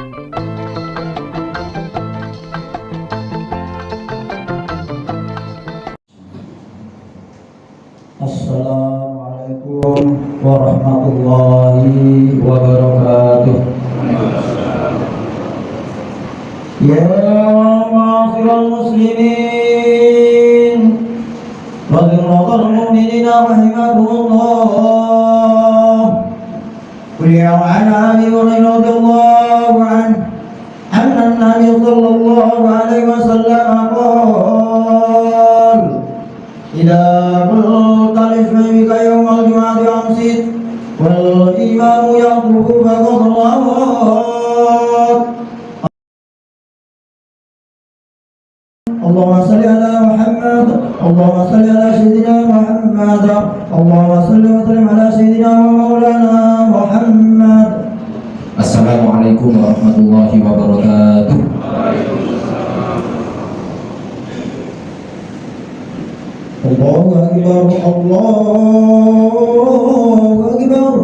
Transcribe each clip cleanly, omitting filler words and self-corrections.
Assalamualaikum warahmatullahi wabarakatuh. Ya ma'asyiral muslimin wal mu'minina rahimakumullah. Qul ya Abi Hurairah radhiyallahu anhu anna an-nabiy sallallahu alaihi wasallam qala idza qulta lismika yawmal jum'ati amsit wal imamu yaqulu faqad اللهم صل على محمد اللهم صل على سيدنا محمد اللهم صل وسلم على سيدنا ومولانا محمد. Assalamualaikum warahmatullahi wabarakatuh. Allahu akbar Allahu akbar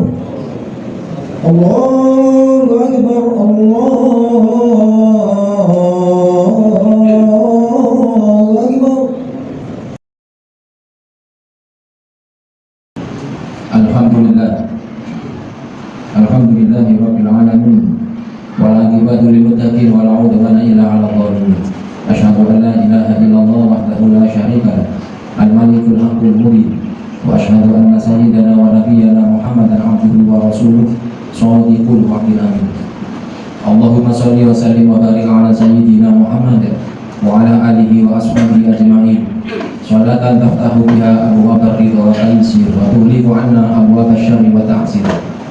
Allahu akbar Alhamdulillahi rabbil alamin wal aqibatu lil muttaqin wa la udwana illa 'alal zalimin. Asyhadu an la ilaha illallah wahdahu la syarika lah al malikul haqqul mubin wa asyhadu anna sayyidana wa nabiyyana Muhammadan 'abduhu wa rasuluh shadiqul wa'dil amin. Allahumma shalli wa sallim wa barik 'ala sayyidina Muhammad wa 'ala alihi wa ashabihi ajma'in. Shalatan taftahu biha abwaab ridha wa taysir wa tughliqu 'anna abwaab asy-syarri wa ta'sir.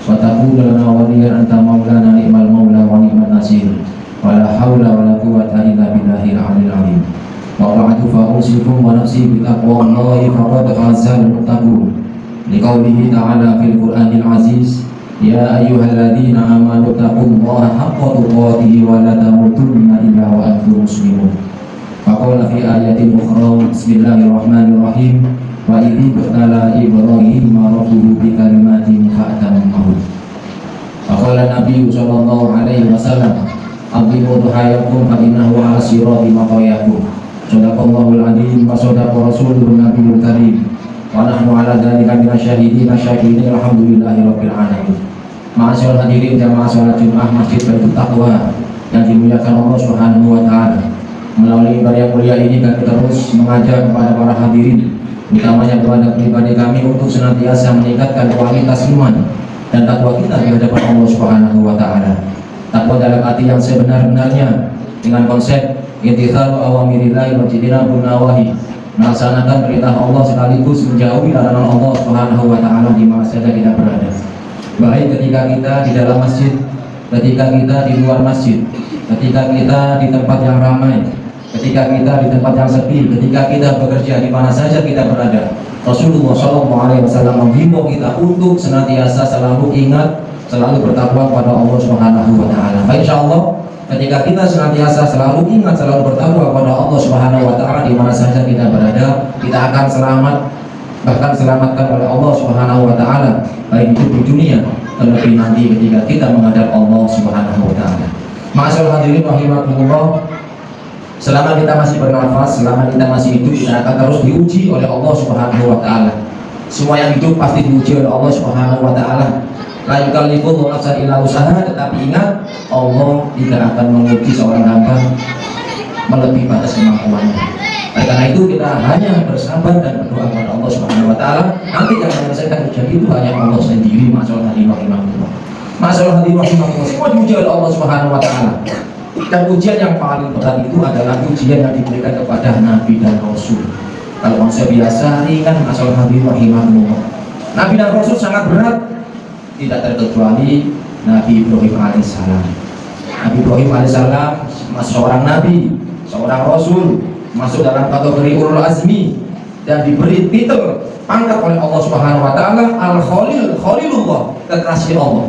Wa taqulu lana waliyan anta maulana ni'mal maula wa ni'man nasir. Wa la haula wa la quwwata illa billahil 'aliyyil 'azim. Wa ba'du fa usikum wa nafsi bi taqwallahi faqad fazal muttaqun. Liqaulihi ta'ala fil Qur'anil 'aziz, ya ayyuhalladzina amanu taqullaha haqqa tuqatih wa la tamutunna illa wa antum muslimun. Wa qala fi ayatin ukhra, bismillahirrahmanirrahim, wa idh ibtala Ibrahim rabbuhu bi kalimatin fa'atammahun. Wa qala Nabi sallallahu alaihi wasallam, aqimu duhayakum fa innahu 'ala sirati maqayakum. Shadaqallahul 'azim wa shadaqa rasuluhun nabiyul karim. Wa nahnu 'ala dzalika minasyahidin syakirin alhamdulillahi rabbil alamin. Ma'asyiral hadirin jamaah salat Jumat Masjid Baitul Taqwa yang dimuliakan Allah Subhanahu wa taala. Melalui ibadah mulia ini kami terus mengajak kepada para hadirin, utamanya kepada pribadi kami, untuk senantiasa meningkatkan kualitas iman dan takwa kita di hadapan Allah Subhanahu wa taala. Takwa dalam arti yang sebenar-benarnya, dengan konsep imtitsalu awamirillahi wa ijtinabun nawahi, melaksanakan perintah Allah sekaligus menjauhi larangan Allah Subhanahu wa taala di mana saja kita berada. Baik ketika kita di dalam masjid, ketika kita di luar masjid, ketika kita di tempat yang ramai, ketika kita di tempat yang sepi, ketika kita bekerja, di mana saja kita berada. Rasulullah SAW menghimbau kita untuk senantiasa selalu ingat, selalu bertakwa kepada Allah Subhanahu wa taala. Insyaallah ketika kita senantiasa selalu ingat, selalu bertakwa kepada Allah Subhanahu wa taala di mana saja kita berada, kita akan selamat, bahkan selamatkan oleh Allah Subhanahu wa taala, baik itu di dunia terlebih nanti ketika kita menghadap Allah Subhanahu wa taala. Ma'asyiral hadirin rahimakumullah, selama kita masih bernafas, selama kita masih hidup, kita akan terus diuji oleh Allah Subhanahu wa taala. Semua yang hidup pasti diuji oleh Allah Subhanahu wa taala. La yukallifullahu nafsan illa wus'aha, tetapi ingat, Allah tidak akan menguji seorang hamba melebihi batas kemampuannya. Karena itu kita hanya bersabar dan berdoa kepada Allah Subhanahu wa taala. Nanti yang menyelesaikan ujian itu hanya Allah sendiri. Ma'asyiral hadirin rahimakumullah. Ma'asyiral hadirin rahimakumullah, semua diuji oleh Allah Subhanahu wa taala. Dan ujian yang paling berat itu adalah ujian yang diberikan kepada Nabi dan Rasul. Kalau manusia biasa ringan, ma'asyiral hadirin rahimakumullah. Nabi dan Rasul sangat berat, tidak terkecuali Nabi Ibrahim alaihissalam. Nabi Ibrahim alaihissalam seorang nabi, seorang rasul, masuk dalam kategori ulul azmi dan diberi titel pangkat oleh Allah Subhanahu wa taala Al-Khalil, Khalilullah, kekasih Allah.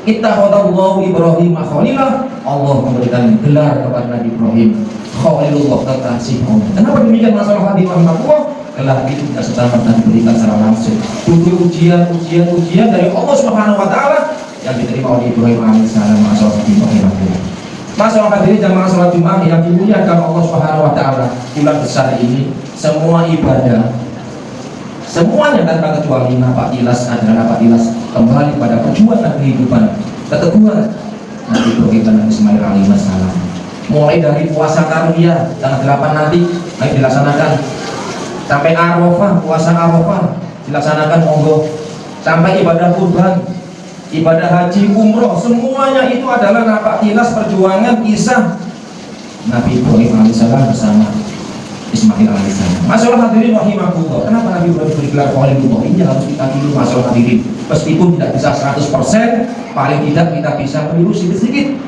Ittakhadallahu Ibrahim khalilah, Allah memberikan gelar kepada Nabi Ibrahim Khalilullah, kekasih Allah. Kenapa demikian masalah hadirin rahimakumullah? Gelar itu tidak serta-merta diberikan secara langsung. Butuh ujian dari Allah Subhanahu wa taala yang diterima oleh Ibrahim alaihissalam. Masalah hadirin jamaah salat Jumat yang dimuliakan Allah Subhanahu wa taala, bulan besar ini semua ibadah semuanya tanpa kecuali nafak ilas adalah nafak ilas kembali pada perjuangan kehidupan keteguhan Nabi Ibrahim dan Nabi Ismail alaihissalam. Mulai dari puasa karunia tanggal 8 nanti ayo dilaksanakan sampai Arafah, puasa Arafah dilaksanakan monggo, sampai ibadah kurban, ibadah haji, umroh, semuanya itu adalah nafak tilas perjuangan kisah Nabi Ibrahim alaihissalam bersama Ismail alaihissalam. Masalah hadirin rahimakumullah, kenapa Nabi Ibrahim bergelar Khalilullah? Ini harus kita tiru masalah hadirin. Meskipun tidak bisa 100%, paling tidak kita bisa meniru sedikit-sedikit.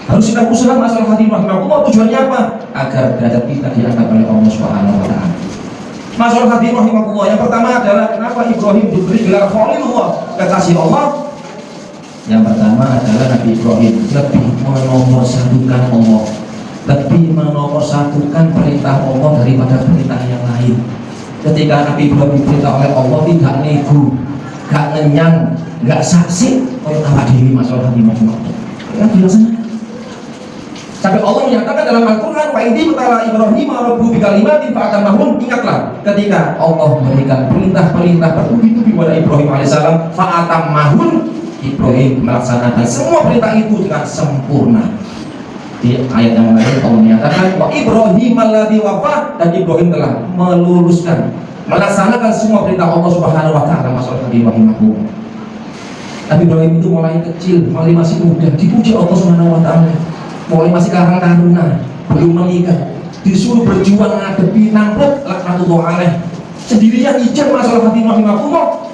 Harus kita usaha masalah hadirin rahimakumullah. Tujuannya apa? Agar derajat kita diangkat oleh Allah Subhanahu wa taala. Masalah hadirin rahimakumullah, yang pertama adalah kenapa Ibrahim diberi gelar Khalilullah, kekasih Allah? Yang pertama adalah Nabi Ibrahim lebih menomorsatukan Allah, lebih menomorsatukan perintah Allah daripada perintah yang lain. Ketika Nabi Ibrahim diperintah oleh Allah tidak nego, gak ngenyang, gak saksi, oleh awak diri masalah hadirin rahimakumullah. Kan biasanya sampai Allah menyatakan dalam Al-Quran, wa idh ibtala Ibrahim rabbuhu bikalimatin fa'atammahun. Ingatlah ketika Allah memberikan perintah-perintah bertubi-tubi kepada Ibrahim alaihissalam, fa'atammahun, Ibrahim melaksanakan semua perintah itu dengan sempurna. Di ayat yang lain Allah menyatakan, wa Ibrahim alladzi wafa, dan Ibrahim telah meluluskan, melaksanakan semua perintah Allah Subhanahu wa taala. Masalah Ibrahim aku. Nabi Ibrahim itu mulai kecil, mulai masih muda, dipuji Allah Subhanahu wa taala. Mulai masih karang taruna, belum menikah, disuruh berjuang ngadepi Namrud laknatullah alaih, sendirian izin masalah hati rahimakumullah.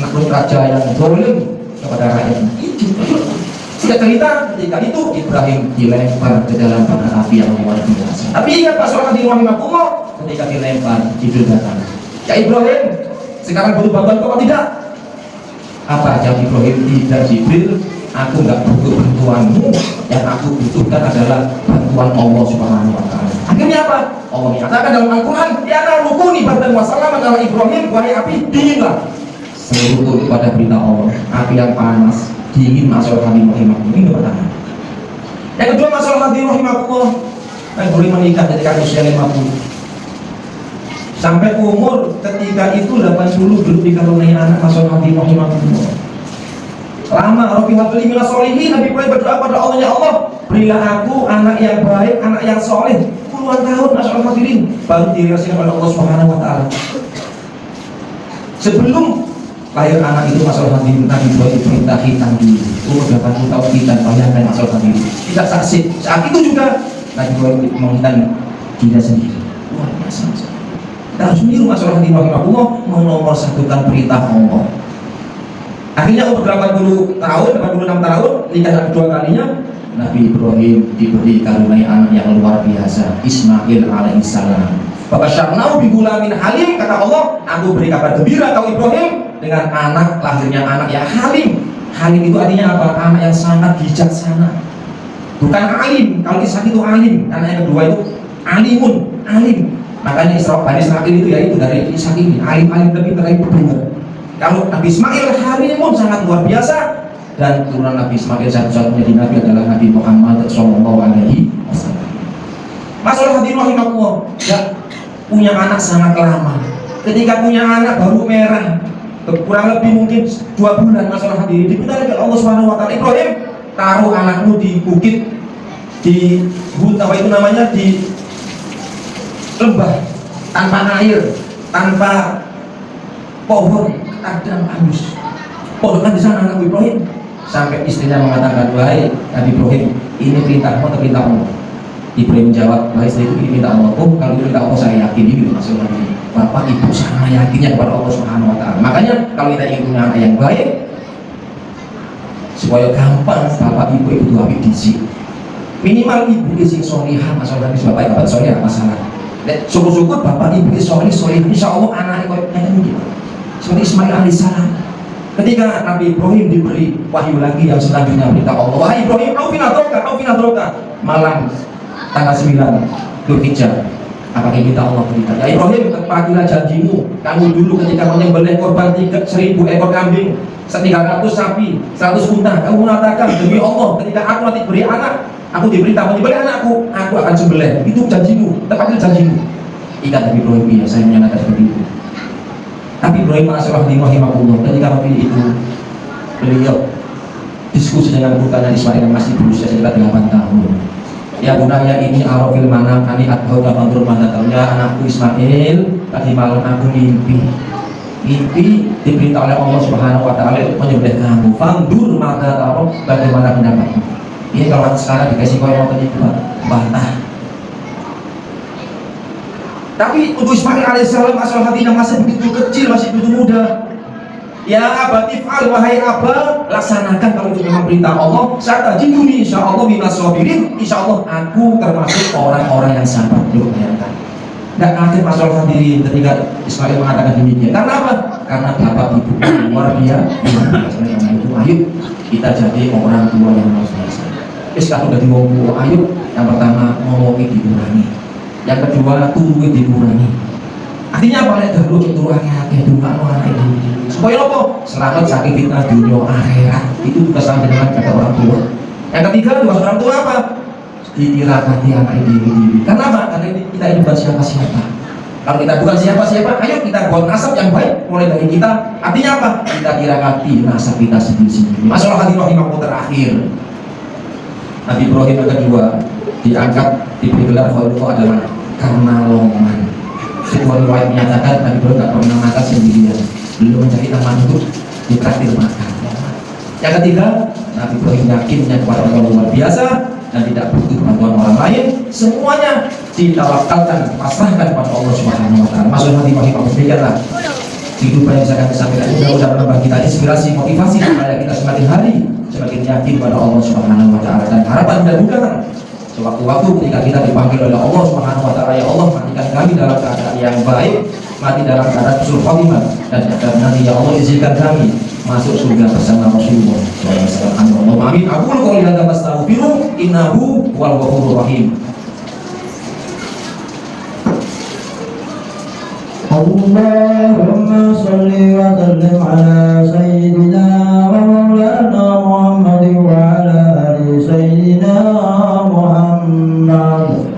Namrud raja yang zalim kepada rakyatnya, izin. Singkat cerita, ketika itu Ibrahim dilempar ke dalam bara api yang luar biasa. Tapi ingat masalah hati rahimakumullah, ketika dilempar Jibril datang, ya Ibrahim, sekarang butuh bantuan kau tidak? Apa jawab Ibrahim? Tidak Jibril, aku nggak butuh bantuanmu, yang aku butuhkan adalah bantuan Allah Subhanahu wa taala. Akhirnya apa? Allah menyatakan dalam Al-Quran, ya rukuni bardan wa salaman ala Ibrahim, wahai api dinginlah. Seluruh tunduk pada berita Allah, api yang panas dingin masalah hati rahimakumullah. Ini pertama. Yang kedua masalah hati rahimakumullah, Nabi Ibrahim menikah ketika usia 50. Sampai umur ketika itu 80 belum dikaruniai anak, masalah hati rahimakumullah. Lama Rabbi habli minas solihin, Nabi Ibrahim berdoa pada Allah, ya Allah, berilah aku anak yang baik, anak yang soleh. Puluhan tahun masalah hadirin baru direalisasikan oleh Allah Subhanahu wa taala. Sebelum lahir anak itu masalah hadirin, Nabi Ibrahim perintah hitam dulu. Umur 80 tahun kita bayangkan masalah hadirin. Tidak saksi. Saat itu juga Nabi Ibrahim menghitam diri sendiri. Luar biasa. Kita harus meniru masalah hadirin rahimahullah, menomorsatukan perintah Allah. Akhirnya umur 80 tahun, 86 tahun, nikah kedua kalinya, Nabi Ibrahim diberi karuniai anak yang luar biasa, Ismail alaihissalam. Fabasyarnahu bigulamin halim, kata Allah, aku beri kabar gembira kau Ibrahim dengan anak, lahirnya anak yang halim. Halim itu artinya apa? Anak yang sangat bijaksana. Bukan alim, kalau Ishak itu alim, anak yang kedua itu alimun, alim. Makanya Bani Israil itu yaitu dari Ishak ini, alim-alim tapi terakhir benar. Kalau Nabi Ismail halimun sangat luar biasa, dan turunan Nabi Ismail satu-satunya di Nabi adalah Nabi Muhammad Sallallahu Alaihi Wasallam. Masalah hadirin rahimakumullah, ya, punya anak sangat lama. Ketika punya anak baru merah, kurang lebih mungkin 2 bulan, masalah hadirin diminta oleh Allah Subhanahu Wa Taala, Ibrahim, taruh anakmu di bukit, di hutan, apa itu namanya, di lembah, tanpa air, tanpa pohon, kadang halus. Pohon di sana Nabi Ibrahim. Sampai istrinya mengatakan, wahai Nabi Ibrahim, ini perintahmu atau perintah Allah? Ibrahim menjawab, wahai istriku, ini perintah Allah. Oh, kalau ini perintah Allah saya yakin. Ini maksudnya Bapak Ibu sama yakinnya kepada Allah Subhanahu Wa Taala. Makanya kalau kita ingin punya anak yang baik, supaya gampang, Bapak Ibu itu habis dizi. Minimal ibu isi solihah, masalah habis Bapak Ibu solihah masalah. Syukur-syukur Bapak Ibu solihah, insya Allah anaknya kayak gitu. Seperti Ismail alaihissalam. Ketika Nabi Ibrahim diberi wahyu lagi yang selanjutnya, berita Allah, wahai Ibrahim, aufinadroka, malam tanggal 9 Dzulhijjah, apakah kita Allah berita, ya Ibrahim, tepatilah janjimu. Kamu dulu ketika menyembelih korban 1.000 ekor kambing, 300 sapi, 100 unta, kamu mengatakan demi Allah ketika aku nanti beri anak, aku diberitahu diberi anakku, aku akan sembelih. Itu janjimu, tepatnya janjimu. Ikat Nabi Ibrahim, ya saya menyatakan seperti itu. Tapi Ibrahim rahimahullah ketika memilih itu, beliau diskusi dengan putranya Ismail yang masih berusia sekitar 8 tahun. Ya bunaya ini arafil mana kani adhau kafantur mata ya anakku Ismail, tadi malam aku mimpi diperintah oleh Allah Subhanahu wa taala menyembelih kamu. Fandur mata taruh bagaimana pendapatmu. Ini kalau sekarang dikasih koyo ngoten iki bantah. Tapi untuk Ismail alaihissalam asal hatinya masih begitu kecil, masih begitu muda. Ya abati fa'al, wahai abah, laksanakan kalau itu memang perintah Allah. Satajiduni insyaallah minas sabirin. Insyaallah aku termasuk orang-orang yang sabar. Yuk bayangkan. Tidak kaget masalah hadirin ketika Ismail mengatakan demikian. Karena apa? Karena bapak ibu luar biasa. Ayo kita jadi orang tua yang luar biasa. Kalau udah diomong, ayo yang pertama ngomongin dikurangi, yang kedua turunin dikurangi. Artinya apa? Lek dulu itu akeh dungan anak ini. Supaya apa? Selamat saking fitnah dunia akhirat. Itu juga sama dengan kata orang tua. Yang ketiga juga orang tua apa? Ditirakati anak ini. Karena apa? Karena kita ini bukan siapa-siapa. Kalau kita bukan siapa-siapa, ayo kita buat nasab yang baik mulai dari kita. Artinya apa? Kita tirakati nasab kita sendiri-sendiri. Masalah hati rahimahku terakhir. Nabi Ibrahim yang kedua diangkat diberi gelar Khalifah adalah karena loman. Sebuah riwayat menyatakan Nabi Ibrahim tidak pernah makan sendirian. Beliau mencari teman untuk ditraktir makan. Yang ketiga, Nabi Ibrahim yakinnya kepada Allah luar biasa dan tidak butuh bantuan orang lain. Semuanya ditawakalkan, pasrahkan kepada Allah Subhanahu wa taala. Masuk hati rahimah demikianlah kehidupan yang saya akan sampaikan ini mudah-mudahan menambah kita inspirasi, motivasi supaya kita semakin hari semakin yakin pada Allah Subhanahu wa taala dan harapan dan bukan sewaktu-waktu ketika kita dipanggil oleh Allah Subhanahu wa taala, ya Allah matikan kami dalam keadaan yang baik, mati dalam keadaan husnul khotimah, dan nanti ya Allah izinkan kami masuk surga bersama Rasulullah sallallahu alaihi wasallam. Amin. Aku qouli hadza fastaghfiru innahu huwal ghafurur rahim. Allahumma salli wa sallim ala sayyidina wa maulana Muhammad wa ala ali sayyidina Muhammad.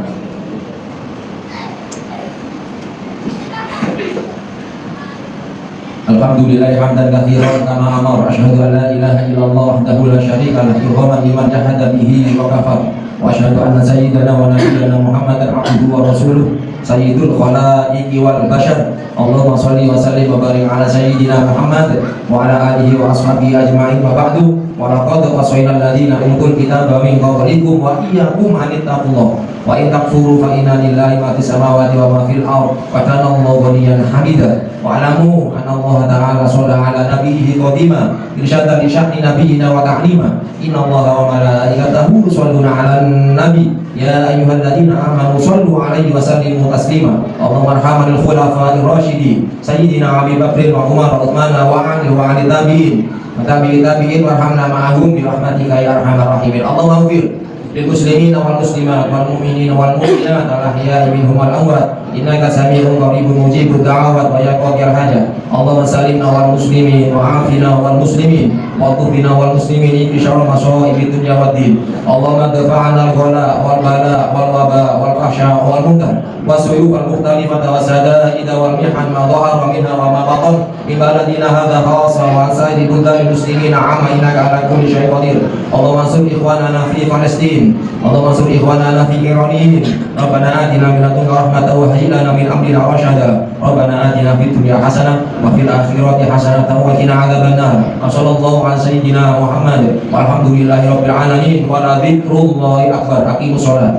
Alhamdulillahi hamdan katsiran kama amara, asyhadu an la ilaha illallah wahdahu la syarika lahu irhaman liman jahada bihi wa kafar, wa asyhadu anna sayyidana wa nabiyyana Muhammadan abduhu wa rasuluh sayyidul khalaiqi wal bashar. Allahumma shalli wa sallim wa barik ala sayyidina Muhammad wa ala alihi wa ashabihi ajma'in wa ba'du. Wa laqad wasayna alladziina utul kitaba min qablikum wa iyyakum an ittaqullah wa in takfuru fa inna lillahi ma fis samawati wa ma fil ardh wa kana Allahu ghaniyan hamida. Wa alamu anna Allah ta'ala shalla ala nabiyhi qadima irsyadan li sya'ni nabiyyina wa ta'lima. Inna Allaha wa malaikatahu yusholluna 'alan nabi ya ayyuhalladzina amanu shallu 'alaihi wa sallimu taslima. Allahumma arhamil khulafa'ir rasyidin sayyidina Abi Bakr wa Umar wa Utsman wa Ali wa ali tabi'in wa tabi'in warhamna ma'ahum bi rahmatika ya arhamar rahimin. Allahumma ighfir lil muslimina wal muslimat wal mu'minina wal mu'minat al ahya'i minhum wal amwat innaka sami'un qaribun mujibud da'awat wa ya qadiyal hajat. Allahumma salimna wal muslimin wa afina wal muslimin wa tubina wal muslimin fi syarri masa'ibid dunya wad din. Allahumma dafa'na al ghala wal bala wal waba wal fahsya wal munkar wasuyuf al mukhtalifata wasada'ida wal mihan ma dhahara minha wa ma batan min baladina hadha khassa wa sa'iri budal muslimin amma innaka ala kulli syai'in qadir. Allahumma ansur ikhwanana fi Palestin, Allahumma ansur ikhwanana fi Iran. Rabbana atina min ladunka rahmatan wa hayyi lana min amrina rashada. Rabbana atina fid dunya hasanah wa fil akhirati hasanah wa qina adzabannar. Sallallahu ala sayyidina Muhammad walhamdulillahi rabbil alamin wa la dzikrullahi akbar. Aqimus shalah.